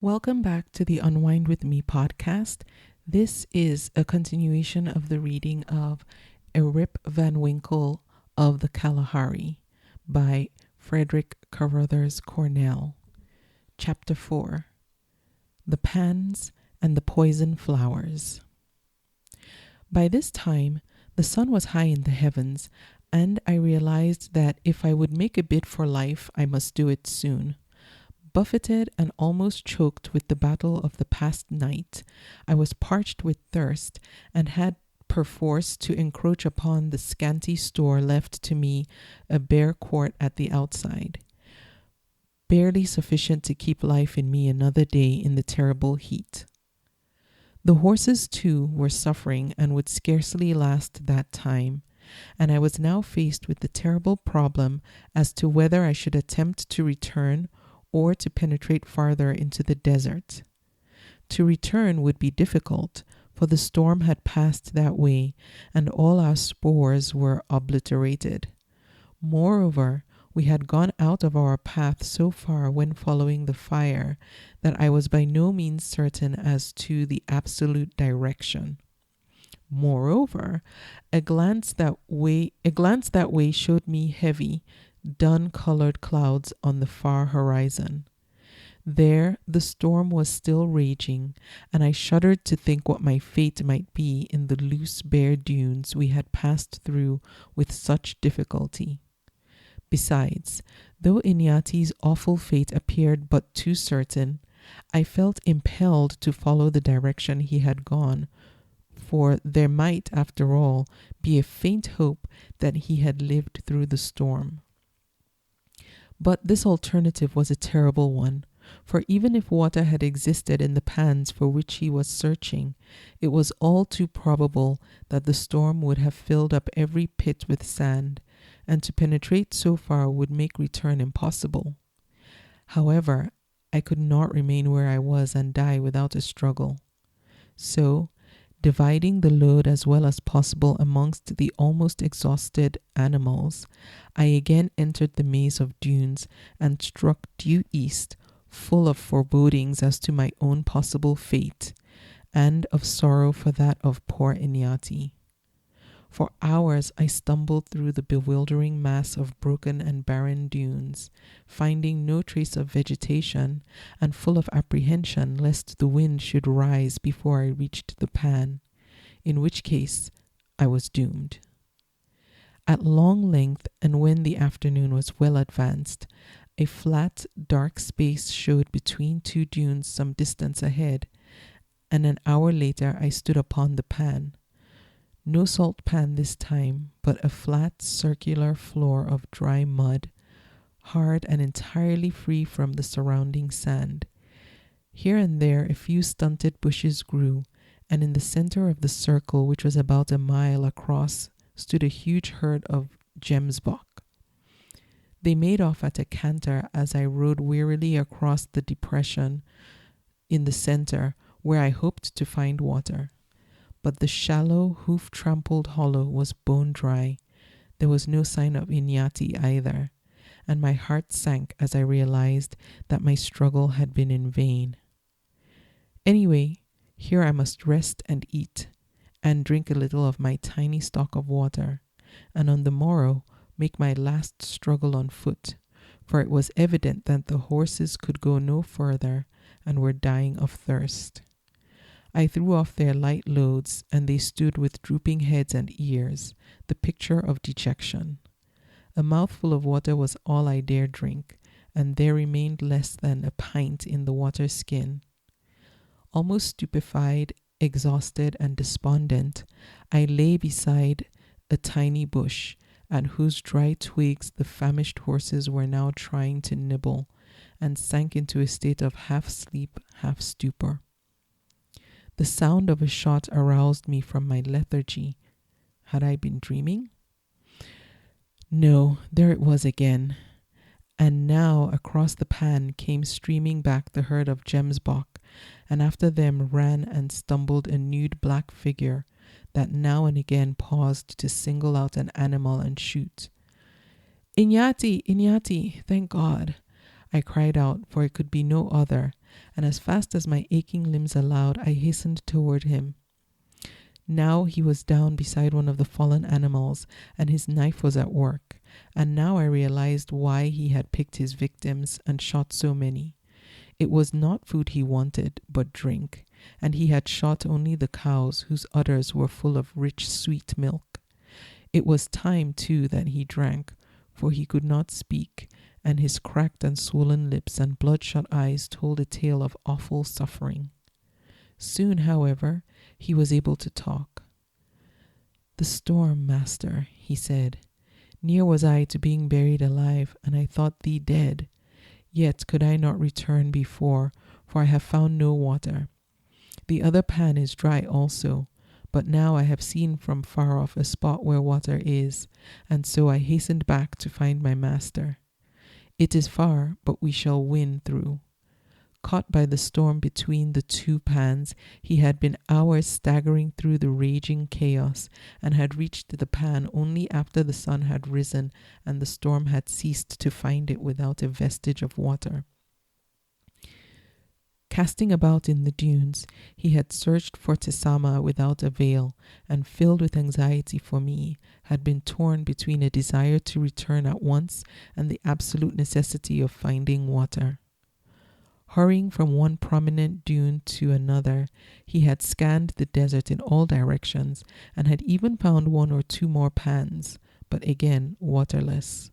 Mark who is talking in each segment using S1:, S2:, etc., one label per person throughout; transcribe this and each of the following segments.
S1: Welcome back to the Unwind with Me podcast. This is a continuation of the reading of A Rip Van Winkle of the Kalahari by Frederick Carruthers Cornell. Chapter 4 The Pans and the Poison Flowers. By this time, the sun was high in the heavens, and I realized that if I would make a bid for life, I must do it soon. Buffeted and almost choked with the battle of the past night, I was parched with thirst and had perforce to encroach upon the scanty store left to me, a bare quart at the outside, barely sufficient to keep life in me another day in the terrible heat. The horses, too, were suffering and would scarcely last that time, and I was now faced with the terrible problem as to whether I should attempt to return or to penetrate farther into the desert. To return would be difficult, for the storm had passed that way, and all our spoors were obliterated. Moreover, we had gone out of our path so far when following the fire that I was by no means certain as to the absolute direction. Moreover, a glance that way showed me heavy, dun-colored clouds on the far horizon. There the storm was still raging, and I shuddered to think what my fate might be in the loose bare dunes we had passed through with such difficulty. Besides, though Inyati's awful fate appeared but too certain, I felt impelled to follow the direction he had gone, for there might, after all, be a faint hope that he had lived through the storm. But this alternative was a terrible one, for even if water had existed in the pans for which he was searching, it was all too probable that the storm would have filled up every pit with sand, and to penetrate so far would make return impossible. However, I could not remain where I was and die without a struggle. So, dividing the load as well as possible amongst the almost exhausted animals, I again entered the maze of dunes and struck due east, full of forebodings as to my own possible fate, and of sorrow for that of poor Inyati. For hours I stumbled through the bewildering mass of broken and barren dunes, finding no trace of vegetation, and full of apprehension lest the wind should rise before I reached the pan, in which case I was doomed. At long length, and when the afternoon was well advanced, a flat, dark space showed between two dunes some distance ahead, and an hour later I stood upon the pan. No salt pan this time, but a flat, circular floor of dry mud, hard and entirely free from the surrounding sand. Here and there a few stunted bushes grew, and in the center of the circle, which was about a mile across, stood a huge herd of gemsbok. They made off at a canter as I rode wearily across the depression in the center, where I hoped to find water. But the shallow, hoof-trampled hollow was bone dry. There was no sign of Inyati either, and my heart sank as I realized that my struggle had been in vain. Anyway, here I must rest and eat, and drink a little of my tiny stock of water, and on the morrow make my last struggle on foot, for it was evident that the horses could go no further and were dying of thirst. I threw off their light loads, and they stood with drooping heads and ears, the picture of dejection. A mouthful of water was all I dare drink, and there remained less than a pint in the water skin. Almost stupefied, exhausted, and despondent, I lay beside a tiny bush, at whose dry twigs the famished horses were now trying to nibble, and sank into a state of half-sleep, half-stupor. The sound of a shot aroused me from my lethargy. Had I been dreaming? No, there it was again. And now across the pan came streaming back the herd of gemsbok, and after them ran and stumbled a nude black figure that now and again paused to single out an animal and shoot. Inyati, Inyati, thank God. I cried out, for it could be no other, and as fast as my aching limbs allowed, I hastened toward him. Now he was down beside one of the fallen animals, and his knife was at work, and now I realized why he had picked his victims and shot so many. It was not food he wanted, but drink, and he had shot only the cows whose udders were full of rich, sweet milk. It was time, too, that he drank, for he could not speak, and his cracked and swollen lips and bloodshot eyes told a tale of awful suffering. Soon, however, he was able to talk. "The storm, master," he said. "Near was I to being buried alive, and I thought thee dead. Yet could I not return before, for I have found no water. The other pan is dry also, but now I have seen from far off a spot where water is, and so I hastened back to find my master. It is far, but we shall win through." Caught by the storm between the two pans, he had been hours staggering through the raging chaos, and had reached the pan only after the sun had risen and the storm had ceased to find it without a vestige of water. Casting about in the dunes, he had searched for Tisama without avail, and filled with anxiety for me, had been torn between a desire to return at once and the absolute necessity of finding water. Hurrying from one prominent dune to another, he had scanned the desert in all directions and had even found one or two more pans, but again waterless.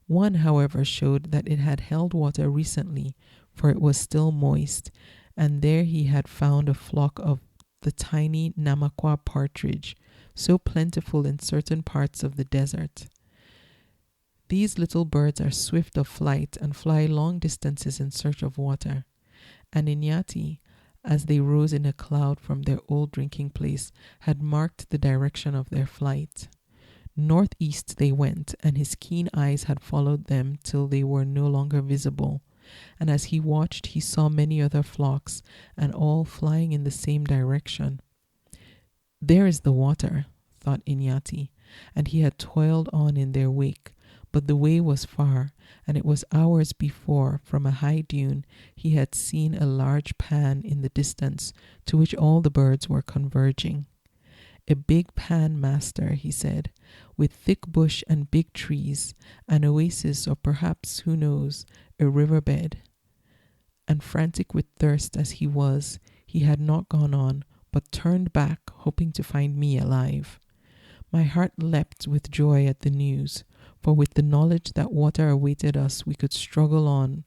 S1: One, however, showed that it had held water recently, for it was still moist, and there he had found a flock of the tiny Namaqua partridge, so plentiful in certain parts of the desert. These little birds are swift of flight and fly long distances in search of water. And Inyati, as they rose in a cloud from their old drinking place, had marked the direction of their flight. Northeast they went, and his keen eyes had followed them till they were no longer visible. And as he watched, he saw many other flocks, and all flying in the same direction. "There is the water," thought Inyati, and he had toiled on in their wake. But the way was far, and it was hours before, from a high dune, he had seen a large pan in the distance, to which all the birds were converging. "A big pan, master," he said, "with thick bush and big trees, an oasis, or perhaps, who knows, a riverbed." And frantic with thirst as he was, he had not gone on, but turned back, hoping to find me alive. My heart leapt with joy at the news, for with the knowledge that water awaited us, we could struggle on.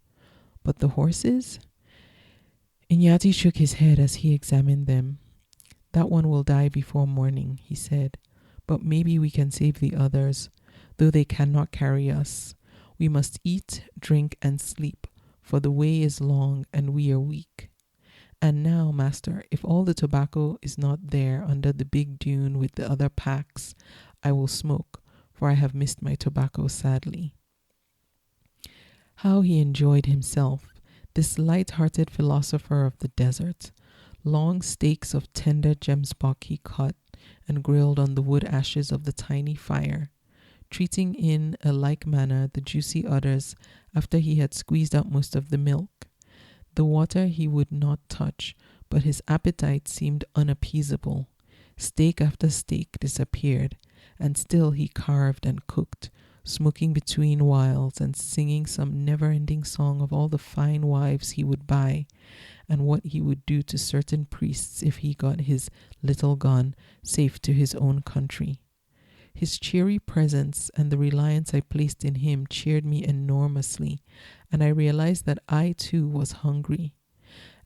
S1: But the horses? Inyati shook his head as he examined them. "That one will die before morning," he said, "but maybe we can save the others, though they cannot carry us. We must eat, drink, and sleep, for the way is long and we are weak. And now, master, if all the tobacco is not there under the big dune with the other packs, I will smoke, for I have missed my tobacco sadly." How he enjoyed himself, this light-hearted philosopher of the desert. Long steaks of tender gemsbok he cut and grilled on the wood ashes of the tiny fire, treating in a like manner the juicy udders after he had squeezed out most of the milk. The water he would not touch, but his appetite seemed unappeasable. Steak after steak disappeared, and still he carved and cooked, smoking between whiles and singing some never-ending song of all the fine wives he would buy, and what he would do to certain priests if he got his little gun safe to his own country. His cheery presence and the reliance I placed in him cheered me enormously, and I realized that I too was hungry.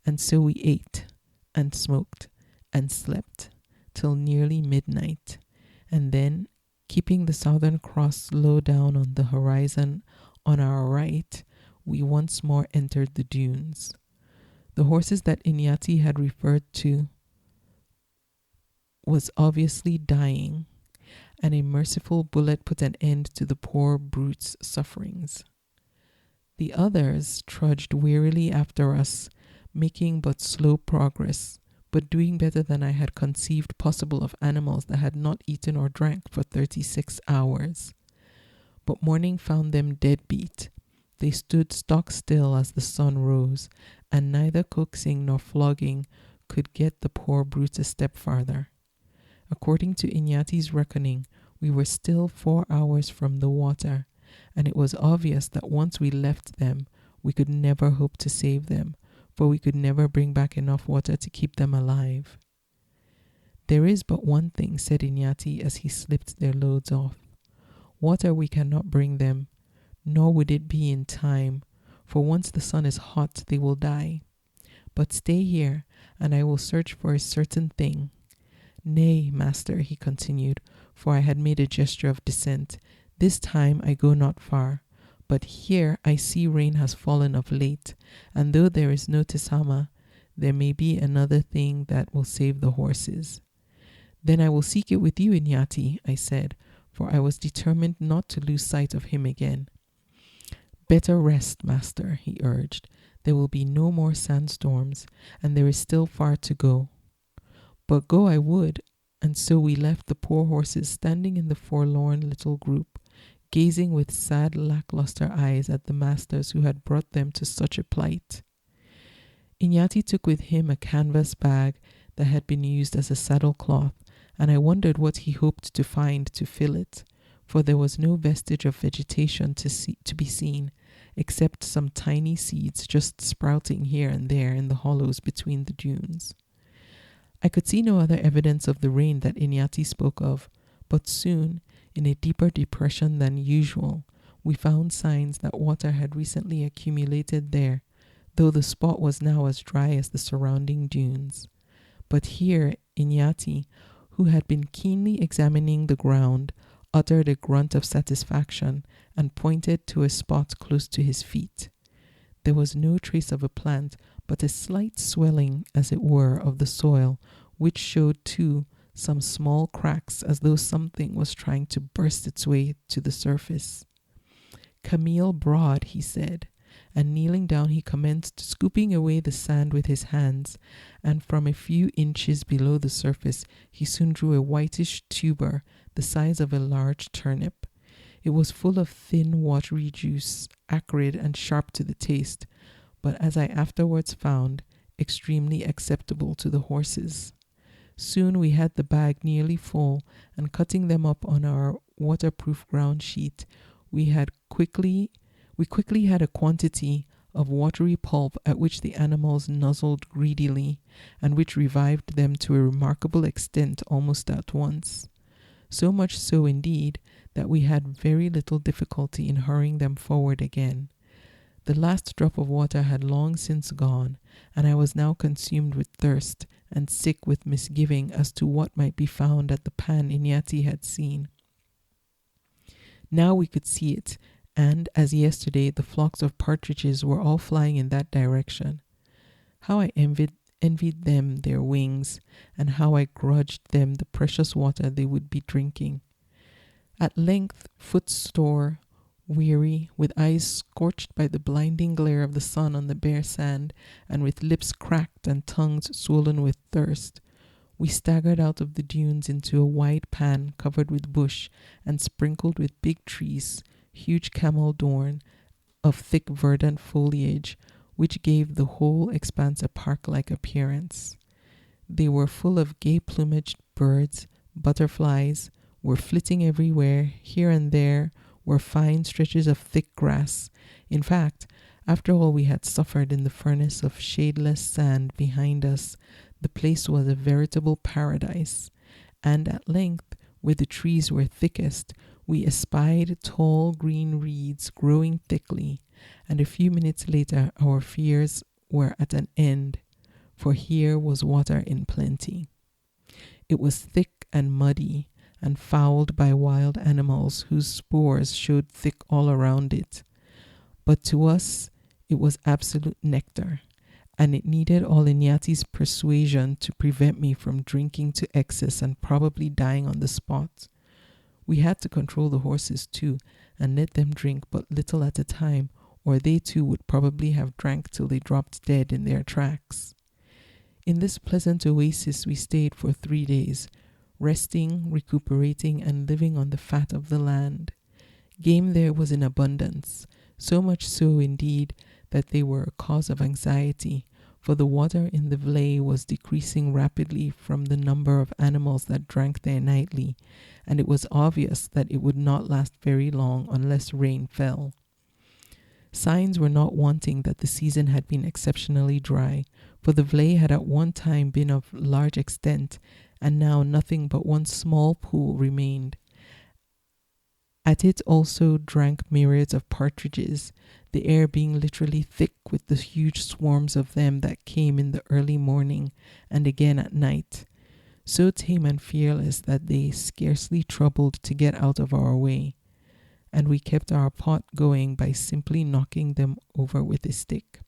S1: And so we ate, and smoked, and slept, till nearly midnight, and then, keeping the Southern Cross low down on the horizon on our right, we once more entered the dunes. The horses that Inyati had referred to was obviously dying, and a merciful bullet put an end to the poor brute's sufferings. The others trudged wearily after us, making but slow progress, but doing better than I had conceived possible of animals that had not eaten or drank for 36 hours. But morning found them dead beat, They stood stock still as the sun rose, and neither coaxing nor flogging could get the poor brutes a step farther. According to Iñati's reckoning, we were still 4 hours from the water, and it was obvious that once we left them, we could never hope to save them, for we could never bring back enough water to keep them alive. "There is but one thing," said Iñati as he slipped their loads off. "Water we cannot bring them, nor would it be in time, for once the sun is hot they will die. But stay here, and I will search for a certain thing. Nay, master," he continued, for I had made a gesture of dissent, "this time I go not far. But here I see rain has fallen of late, and though there is no tisama, there may be another thing that will save the horses." "Then I will seek it with you, Iñati," I said, for I was determined not to lose sight of him again. "Better rest, master," he urged. "There will be no more sandstorms, and there is still far to go." But go I would, and so we left the poor horses standing in the forlorn little group, gazing with sad, lackluster eyes at the masters who had brought them to such a plight. Iñati took with him a canvas bag that had been used as a saddle cloth, and I wondered what he hoped to find to fill it, for there was no vestige of vegetation to be seen, except some tiny seeds just sprouting here and there in the hollows between the dunes. I could see no other evidence of the rain that Iñati spoke of, but soon, in a deeper depression than usual, we found signs that water had recently accumulated there, though the spot was now as dry as the surrounding dunes. But here Iñati, who had been keenly examining the ground, uttered a grunt of satisfaction and pointed to a spot close to his feet. There was no trace of a plant, but a slight swelling, as it were, of the soil, which showed, too, some small cracks as though something was trying to burst its way to the surface. "Camille Broad," he said, and kneeling down he commenced scooping away the sand with his hands, and from a few inches below the surface he soon drew a whitish tuber the size of a large turnip. It was full of thin, watery juice, acrid and sharp to the taste, but as I afterwards found, extremely acceptable to the horses. Soon we had the bag nearly full, and cutting them up on our waterproof ground sheet, we quickly had a quantity of watery pulp at which the animals nuzzled greedily, and which revived them to a remarkable extent almost at once. So much so, indeed, that we had very little difficulty in hurrying them forward again. The last drop of water had long since gone, and I was now consumed with thirst and sick with misgiving as to what might be found at the pan Iñati had seen. Now we could see it, and, as yesterday, the flocks of partridges were all flying in that direction. How I envied them their wings, and how I grudged them the precious water they would be drinking. At length, footsore, weary, with eyes scorched by the blinding glare of the sun on the bare sand, and with lips cracked and tongues swollen with thirst, we staggered out of the dunes into a wide pan covered with bush and sprinkled with big trees, huge camel thorn, of thick verdant foliage, which gave the whole expanse a park-like appearance. They were full of gay-plumaged birds, butterflies were flitting everywhere. Here and there were fine stretches of thick grass. In fact, after all we had suffered in the furnace of shadeless sand behind us, the place was a veritable paradise. And at length, where the trees were thickest, we espied tall green reeds growing thickly, and a few minutes later our fears were at an end, for here was water in plenty. It was thick and muddy, and fouled by wild animals whose spores showed thick all around it. But to us it was absolute nectar, and it needed all Iñati's persuasion to prevent me from drinking to excess and probably dying on the spot. We had to control the horses too, and let them drink but little at a time, or they too would probably have drank till they dropped dead in their tracks. In this pleasant oasis we stayed for 3 days, resting, recuperating, and living on the fat of the land. Game there was in abundance, so much so indeed that they were a cause of anxiety, for the water in the Vley was decreasing rapidly from the number of animals that drank there nightly, and it was obvious that it would not last very long unless rain fell. Signs were not wanting that the season had been exceptionally dry, for the Vley had at one time been of large extent, and now nothing but one small pool remained. At it also drank myriads of partridges, the air being literally thick with the huge swarms of them that came in the early morning and again at night, so tame and fearless that they scarcely troubled to get out of our way, and we kept our pot going by simply knocking them over with a stick.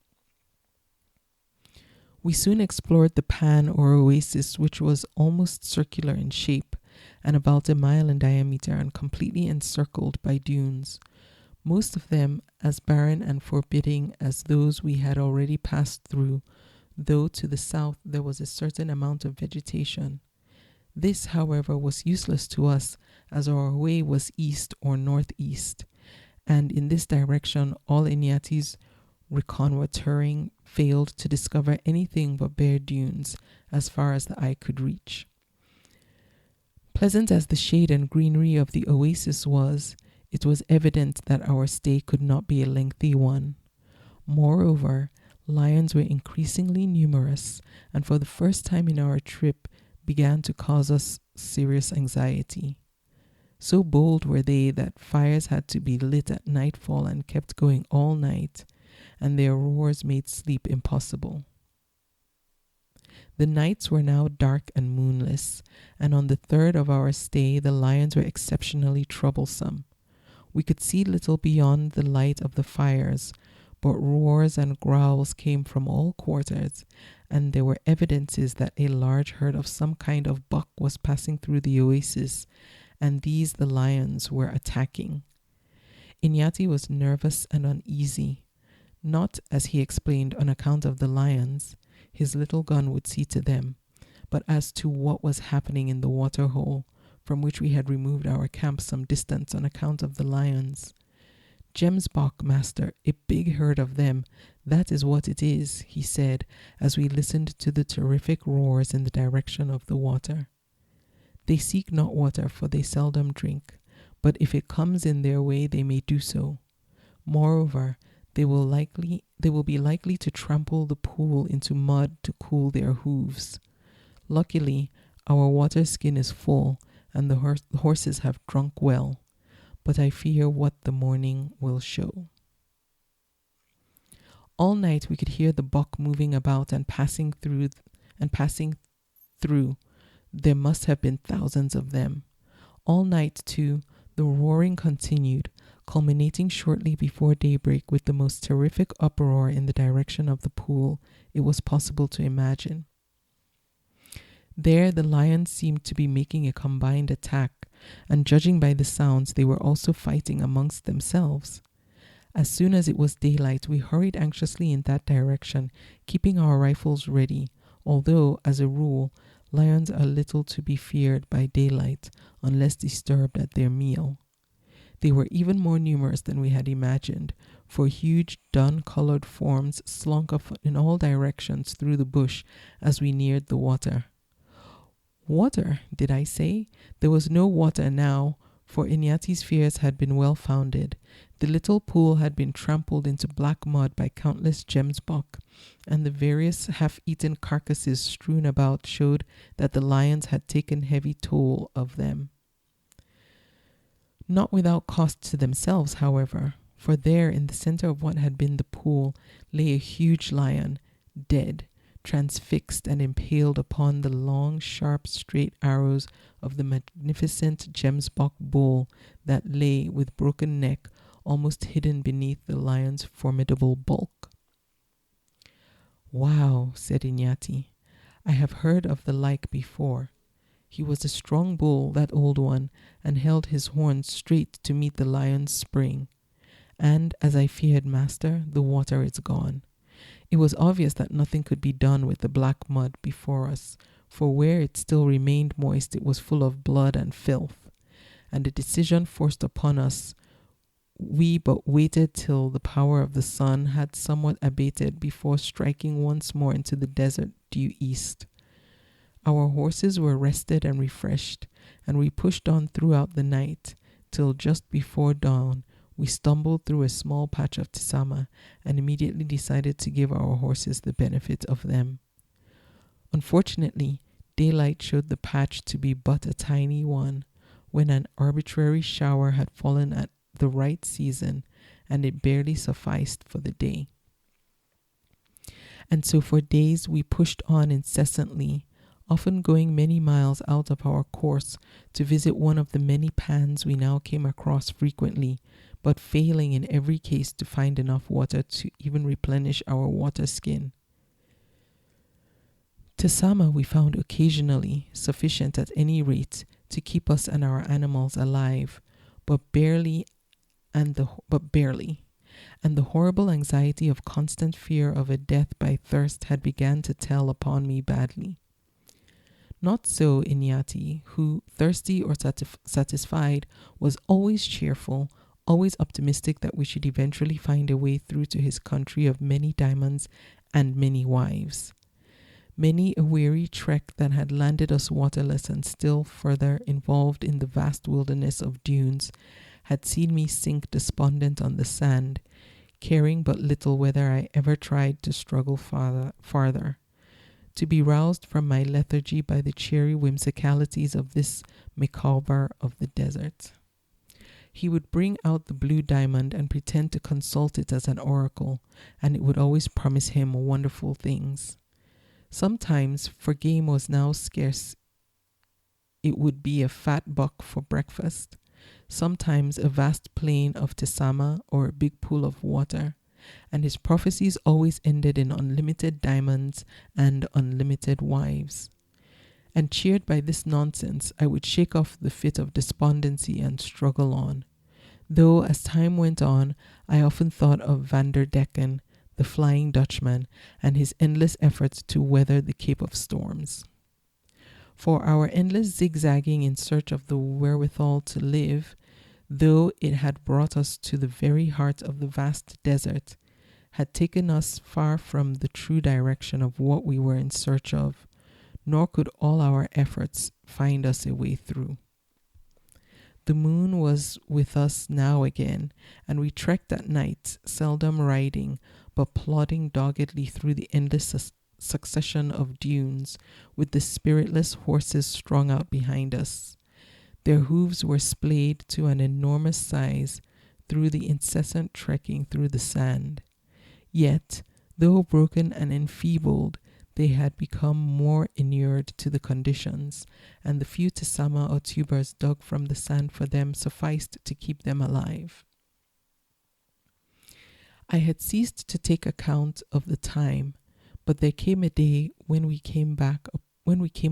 S1: We soon explored the pan or oasis, which was almost circular in shape and about a mile in diameter and completely encircled by dunes, most of them as barren and forbidding as those we had already passed through, though to the south there was a certain amount of vegetation. This, however, was useless to us, as our way was east or northeast, and in this direction all Iñati's reconnoitering failed to discover anything but bare dunes as far as the eye could reach. Pleasant as the shade and greenery of the oasis was, it was evident that our stay could not be a lengthy one. Moreover, lions were increasingly numerous, and for the first time in our trip began to cause us serious anxiety. So bold were they that fires had to be lit at nightfall and kept going all night, and their roars made sleep impossible. The nights were now dark and moonless, and on the third of our stay the lions were exceptionally troublesome. We could see little beyond the light of the fires, but roars and growls came from all quarters, and there were evidences that a large herd of some kind of buck was passing through the oasis, and these the lions were attacking. Iñati was nervous and uneasy, not, as he explained, on account of the lions. His little gun would see to them, but as to what was happening in the water hole, from which we had removed our camp some distance on account of the lions. "Gemsbok, master, a big herd of them, that is what it is," he said, as we listened to the terrific roars in the direction of the water. "They seek not water, for they seldom drink, but if it comes in their way they may do so. Moreover, they will be likely to trample the pool into mud to cool their hooves. Luckily, our water skin is full, and the horses have drunk well, but I fear what the morning will show." All night we could hear the buck moving about and passing through. There must have been thousands of them. All night, too, the roaring continued, culminating shortly before daybreak with the most terrific uproar in the direction of the pool it was possible to imagine. There the lions seemed to be making a combined attack, and judging by the sounds, they were also fighting amongst themselves. As soon as it was daylight, we hurried anxiously in that direction, keeping our rifles ready, although, as a rule, lions are little to be feared by daylight unless disturbed at their meal. They were even more numerous than we had imagined, for huge dun-colored forms slunk off in all directions through the bush as we neared the water. Water, did I say? There was no water now, for Iñati's fears had been well founded. The little pool had been trampled into black mud by countless gemsbok, and the various half-eaten carcasses strewn about showed that the lions had taken heavy toll of them. Not without cost to themselves, however, for there in the center of what had been the pool lay a huge lion, dead, transfixed and impaled upon the long, sharp, straight arrows of the magnificent gemsbok bull that lay with broken neck almost hidden beneath the lion's formidable bulk. "Wow," said Iñati. "I have heard of the like before. He was a strong bull, that old one, and held his horns straight to meet the lion's spring. And, as I feared, master, the water is gone." It was obvious that nothing could be done with the black mud before us, for where it still remained moist it was full of blood and filth, and a decision forced upon us we but waited till the power of the sun had somewhat abated before striking once more into the desert due east. Our horses were rested and refreshed, and we pushed on throughout the night, till just before dawn we stumbled through a small patch of tisama and immediately decided to give our horses the benefit of them. Unfortunately, daylight showed the patch to be but a tiny one, when an arbitrary shower had fallen at the right season, and it barely sufficed for the day. And so for days we pushed on incessantly, often going many miles out of our course to visit one of the many pans we now came across frequently, but failing in every case to find enough water to even replenish our water skin. Tisama we found occasionally, sufficient at any rate to keep us and our animals alive, but barely, and the horrible anxiety of constant fear of a death by thirst had begun to tell upon me badly. Not so Inyati, who, thirsty or satisfied, was always cheerful, always optimistic that we should eventually find a way through to his country of many diamonds and many wives. Many a weary trek that had landed us waterless and still further involved in the vast wilderness of dunes had seen me sink despondent on the sand, caring but little whether I ever tried to struggle farther. To be roused from my lethargy by the cheery whimsicalities of this macabre of the desert. He would bring out the blue diamond and pretend to consult it as an oracle, and it would always promise him wonderful things. Sometimes, for game was now scarce, it would be a fat buck for breakfast, sometimes a vast plain of tisama or a big pool of water, and his prophecies always ended in unlimited diamonds and unlimited wives. And cheered by this nonsense, I would shake off the fit of despondency and struggle on. Though, as time went on, I often thought of Vanderdecken, the Flying Dutchman, and his endless efforts to weather the Cape of Storms. For our endless zigzagging in search of the wherewithal to live, though it had brought us to the very heart of the vast desert, had taken us far from the true direction of what we were in search of, nor could all our efforts find us a way through. The moon was with us now again, and we trekked at night, seldom riding, but plodding doggedly through the endless succession of dunes, with the spiritless horses strung out behind us. Their hooves were splayed to an enormous size through the incessant trekking through the sand. Yet, though broken and enfeebled, they had become more inured to the conditions, and the few tisama or tubers dug from the sand for them sufficed to keep them alive. I had ceased to take account of the time, but there came a day when we came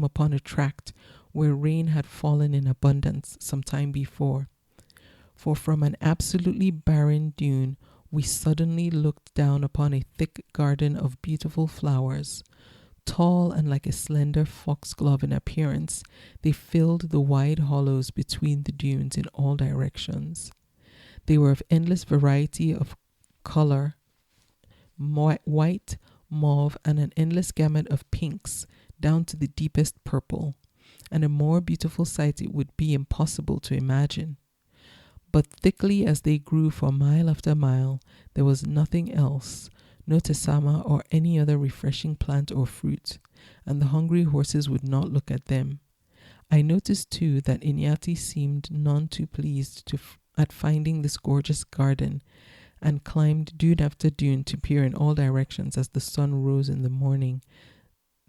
S1: upon a tract where rain had fallen in abundance some time before. For from an absolutely barren dune, we suddenly looked down upon a thick garden of beautiful flowers. Tall and like a slender foxglove in appearance, they filled the wide hollows between the dunes in all directions. They were of endless variety of color, white, mauve, and an endless gamut of pinks, down to the deepest purple, and a more beautiful sight it would be impossible to imagine. But thickly as they grew for mile after mile, there was nothing else, no tisama or any other refreshing plant or fruit, and the hungry horses would not look at them. I noticed too that Inyati seemed none too pleased at finding this gorgeous garden, and climbed dune after dune to peer in all directions as the sun rose in the morning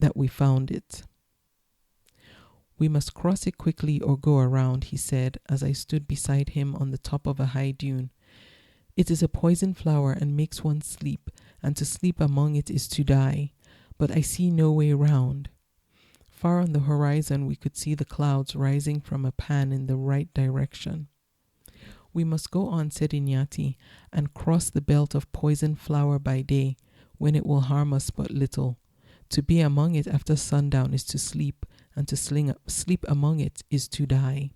S1: that we found it. "We must cross it quickly or go around," he said, as I stood beside him on the top of a high dune. "It is a poison flower and makes one sleep, and to sleep among it is to die, but I see no way round." Far on the horizon we could see the clouds rising from a pan in the right direction. "We must go on," said Inyati, "and cross the belt of poison flower by day, when it will harm us but little. To be among it after sundown is to sleep, and to sleep among it is to die."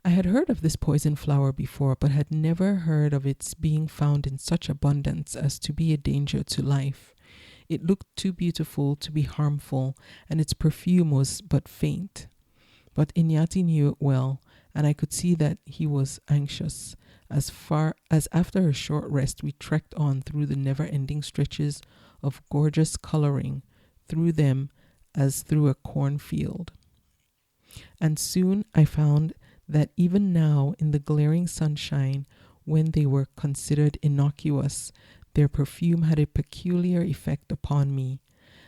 S1: I had heard of this poison flower before, but had never heard of its being found in such abundance as to be a danger to life. It looked too beautiful to be harmful, and its perfume was but faint. But Inyati knew it well, and I could see that he was anxious. As far as after a short rest we trekked on through the never-ending stretches of gorgeous coloring, through them as through a cornfield. And soon I found that even now, in the glaring sunshine, when they were considered innocuous, their perfume had a peculiar effect upon me,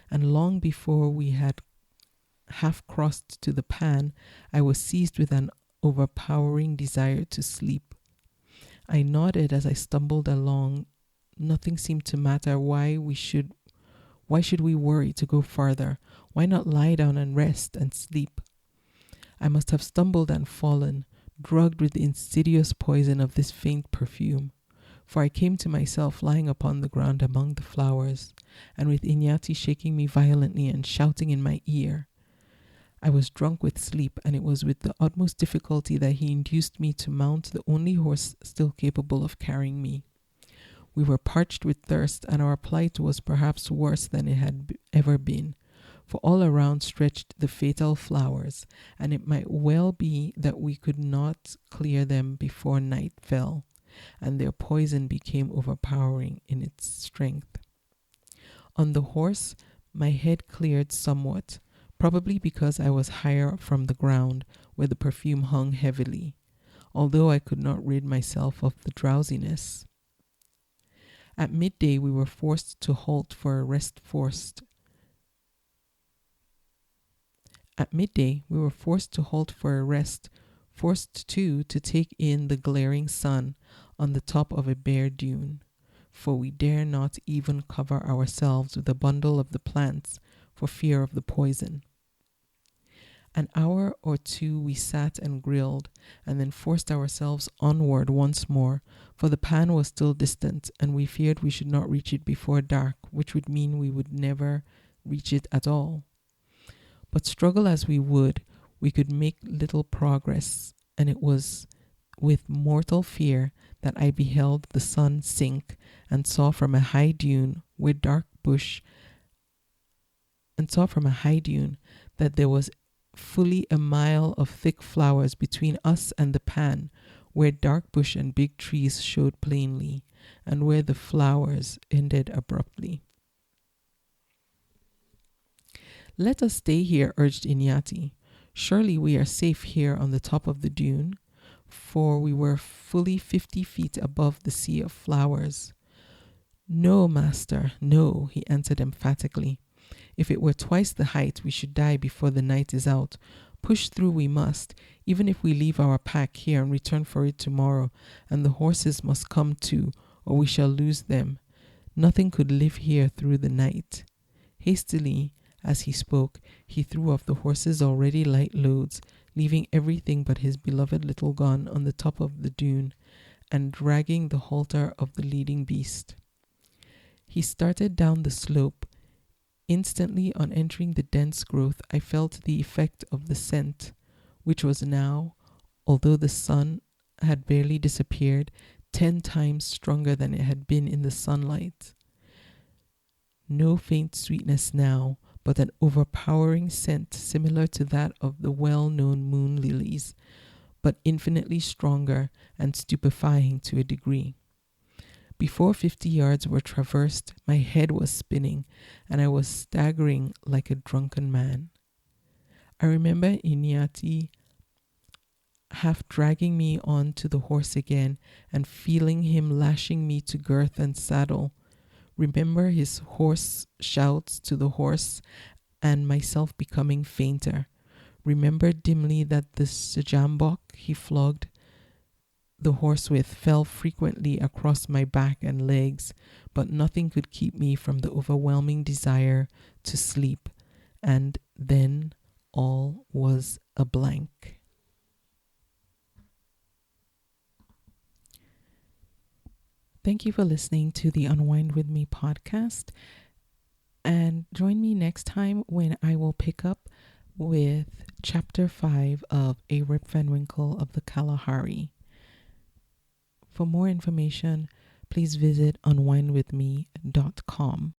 S1: and long before we had half crossed to the pan, I was seized with an overpowering desire to sleep. I nodded as I stumbled along. Nothing seemed to matter. Why should we worry to go farther? Why not lie down and rest and sleep? I must have stumbled and fallen, drugged with the insidious poison of this faint perfume. For I came to myself lying upon the ground among the flowers, and with Inyati shaking me violently and shouting in my ear. I was drunk with sleep, and it was with the utmost difficulty that he induced me to mount the only horse still capable of carrying me. We were parched with thirst, and our plight was perhaps worse than it had ever been, for all around stretched the fatal flowers, and it might well be that we could not clear them before night fell, and their poison became overpowering in its strength. On the horse, my head cleared somewhat, probably because I was higher from the ground, where the perfume hung heavily, although I could not rid myself of the drowsiness. At midday we were forced to halt for a rest. Forced too to take in the glaring sun on the top of a bare dune, for we dare not even cover ourselves with a bundle of the plants for fear of the poison. An hour or two we sat and grilled, and then forced ourselves onward once more, for the pan was still distant, and we feared we should not reach it before dark, which would mean we would never reach it at all. But struggle as we would, we could make little progress, and it was with mortal fear that I beheld the sun sink, and saw from a high dune that there was fully a mile of thick flowers between us and the pan, where dark bush and big trees showed plainly, and where the flowers ended abruptly. "Let us stay here," urged Inyati. "Surely we are safe here on the top of the dune," for we were fully 50 feet above the sea of flowers. "No, master, no," he answered emphatically. "If it were twice the height, we should die before the night is out. Push through we must, even if we leave our pack here and return for it tomorrow, and the horses must come too, or we shall lose them. Nothing could live here through the night." Hastily, as he spoke, he threw off the horses' already light loads, leaving everything but his beloved little gun on the top of the dune, and dragging the halter of the leading beast. He started down the slope. Instantly, on entering the dense growth, I felt the effect of the scent, which was now, although the sun had barely disappeared, 10 times stronger than it had been in the sunlight. No faint sweetness now, but an overpowering scent similar to that of the well-known moon lilies, but infinitely stronger and stupefying to a degree. Before 50 yards were traversed, my head was spinning, and I was staggering like a drunken man. I remember Inyati half dragging me on to the horse again, and feeling him lashing me to girth and saddle. Remember his hoarse shouts to the horse, and myself becoming fainter. Remember dimly that the sjambok he flogged the horse with fell frequently across my back and legs, but nothing could keep me from the overwhelming desire to sleep, and then all was a blank. Thank you for listening to the Unwind With Me podcast, and join me next time when I will pick up with Chapter 5 of A Rip Van Winkle of the Kalahari. For more information, please visit unwindwithme.com.